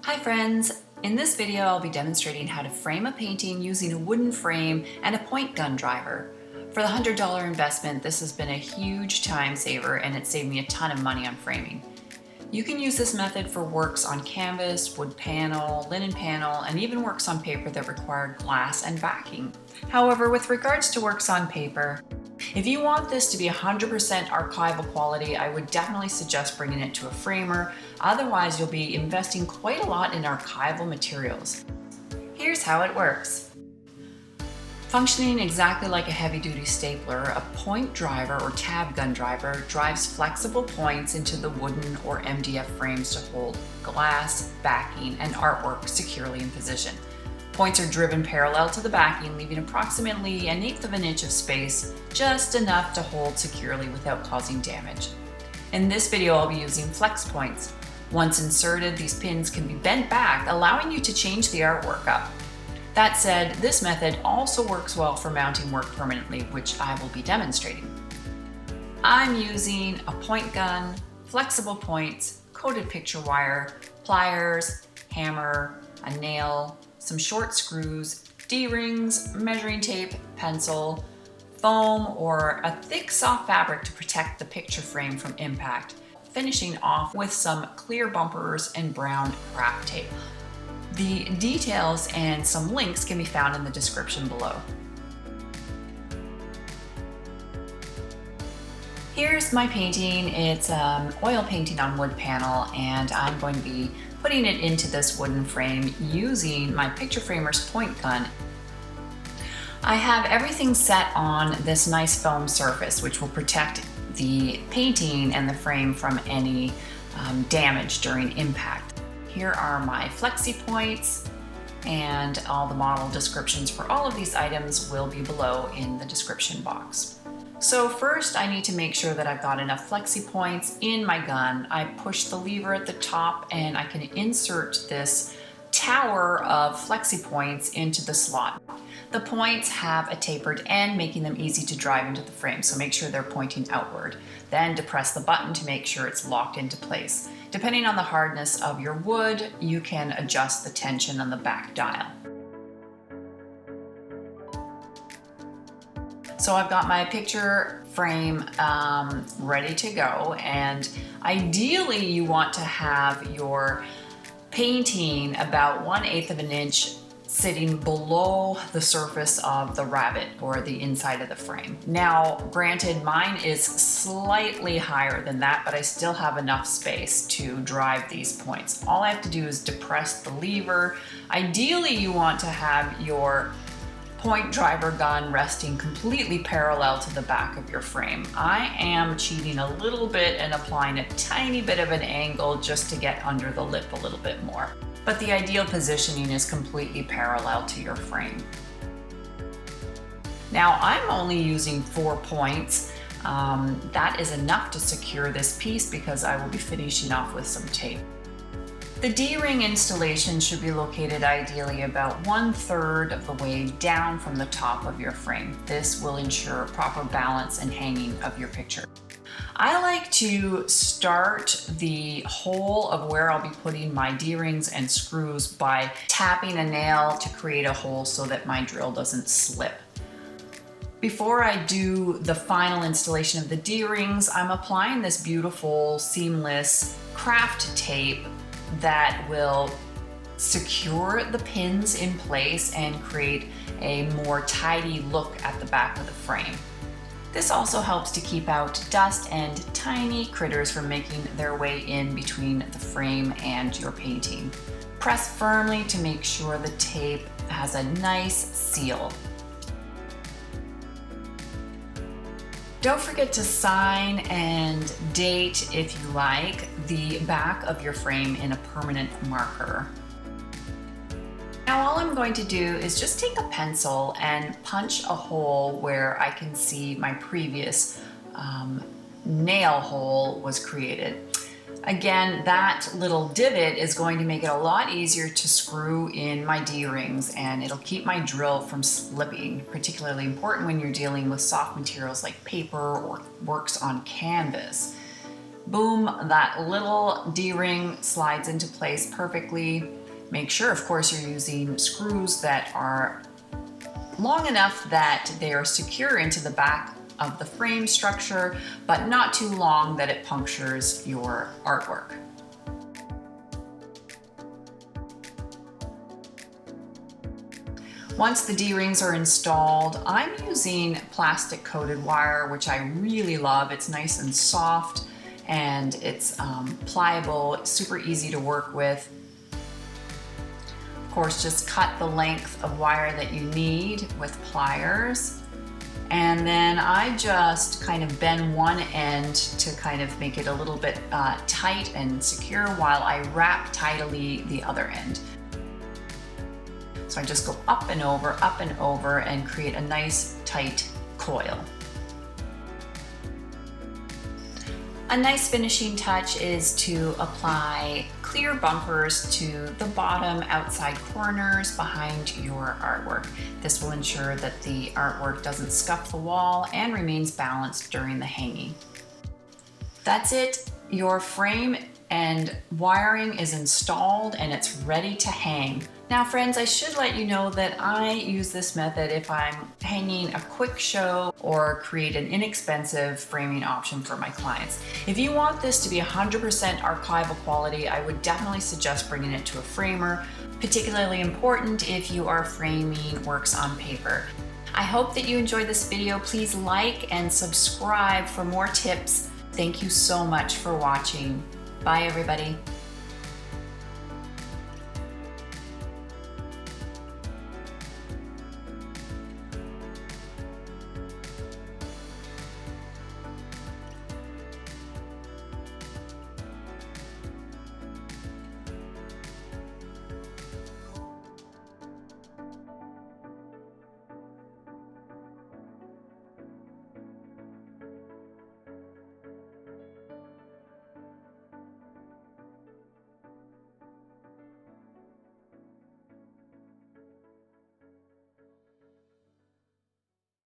Hi friends! In this video I'll be demonstrating how to frame a painting using a wooden frame and a point gun driver. For the $100 investment, this has been a huge time saver and it saved me a ton of money on framing. You can use this method for works on canvas, wood panel, linen panel, and even works on paper that require glass and backing. However, with regards to works on paper, if you want this to be 100% archival quality, I would definitely suggest bringing it to a framer. Otherwise, you'll be investing quite a lot in archival materials. Here's how it works. Functioning exactly like a heavy-duty stapler, a point driver or tab gun driver drives flexible points into the wooden or MDF frames to hold glass, backing, and artwork securely in position. Points are driven parallel to the backing, leaving approximately 1/8 of an inch of space, just enough to hold securely without causing damage. In this video, I'll be using flex points. Once inserted, these pins can be bent back, allowing you to change the artwork up. That said, this method also works well for mounting work permanently, which I will be demonstrating. I'm using a point gun, flexible points, coated picture wire, pliers, hammer, a nail, some short screws, D-rings, measuring tape, pencil, foam, or a thick soft fabric to protect the picture frame from impact, finishing off with some clear bumpers and brown craft tape. The details and some links can be found in the description below. Here's my painting. It's oil painting on wood panel, and I'm going to be putting it into this wooden frame using my picture framer's point gun. I have everything set on this nice foam surface, which will protect the painting and the frame from any damage during impact. Here are my flexi points, and all the model descriptions for all of these items will be below in the description box. So first I need to make sure that I've got enough flexi points in my gun. I push the lever at the top and I can insert this tower of flexi points into the slot. The points have a tapered end, making them easy to drive into the frame, so make sure they're pointing outward. Then depress the button to make sure it's locked into place. Depending on the hardness of your wood, you can adjust the tension on the back dial. So I've got my picture frame ready to go, and ideally you want to have your painting about 1/8 of an inch sitting below the surface of the rabbet or the inside of the frame. Now, granted, mine is slightly higher than that, but I still have enough space to drive these points. All I have to do is depress the lever. Ideally, you want to have your point driver gun resting completely parallel to the back of your frame. I am cheating a little bit and applying a tiny bit of an angle just to get under the lip a little bit more. But the ideal positioning is completely parallel to your frame. Now I'm only using 4 points. That is enough to secure this piece because I will be finishing off with some tape. The D-ring installation should be located ideally about 1/3 of the way down from the top of your frame. This will ensure proper balance and hanging of your picture. I like to start the hole of where I'll be putting my D-rings and screws by tapping a nail to create a hole so that my drill doesn't slip. Before I do the final installation of the D-rings, I'm applying this beautiful seamless craft tape that will secure the pins in place and create a more tidy look at the back of the frame. This also helps to keep out dust and tiny critters from making their way in between the frame and your painting. Press firmly to make sure the tape has a nice seal. Don't forget to sign and date, if you like, the back of your frame in a permanent marker. Now all I'm going to do is just take a pencil and punch a hole where I can see my previous nail hole was created. Again, that little divot is going to make it a lot easier to screw in my D-rings, and it'll keep my drill from slipping, particularly important when you're dealing with soft materials like paper or works on canvas. Boom, that little D-ring slides into place perfectly. Make sure, of course, you're using screws that are long enough that they are secure into the back of the frame structure, but not too long that it punctures your artwork. Once the D-rings are installed, I'm using plastic coated wire, which I really love. It's nice and soft and it's pliable, it's super easy to work with. Of course, just cut the length of wire that you need with pliers. And then I just kind of bend one end to kind of make it a little bit tight and secure while I wrap tidily the other end. So I just go up and over and create a nice tight coil. A nice finishing touch is to apply clear bumpers to the bottom outside corners behind your artwork. This will ensure that the artwork doesn't scuff the wall and remains balanced during the hanging. That's it. Your frame and wiring is installed and it's ready to hang. Now friends, I should let you know that I use this method if I'm hanging a quick show or create an inexpensive framing option for my clients. If you want this to be 100% archival quality, I would definitely suggest bringing it to a framer, particularly important if you are framing works on paper. I hope that you enjoyed this video. Please like and subscribe for more tips. Thank you so much for watching. Bye everybody.